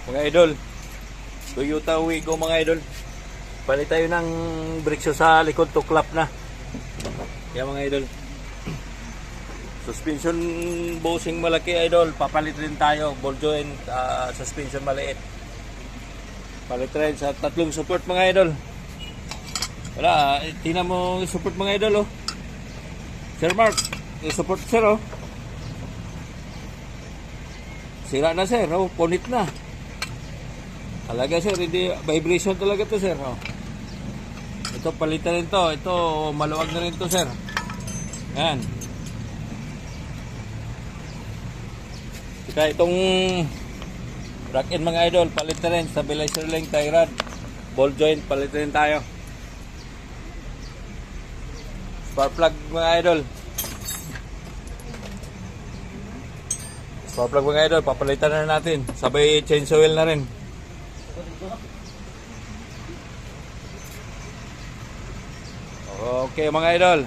Mga idol, Toyota Wigo mga idol. Palit tayo ng brakes sa likod, tuklap na. Kaya mga idol, suspension bushing malaki idol, papalit rin tayo. Ball joint, suspension maliit. Palit rin sa tatlong support mga idol. Wala, tingnan mo yung support mga idol oh. Sir Mark, yung support sir oh. Sira na sir, oh, punit na. Talaga sir, hindi vibration talaga to sir. Oh. Ito palitan rin to. Ito maluwag na rin to sir. Yan. Saka itong rack in mga idol, palitan rin. Stabilizer link, tie rod, ball joint, palitan rin tayo. Spark plug mga idol. Spark plug mga idol, papalitan na natin. Sabay change oil na rin. Okay mga idol.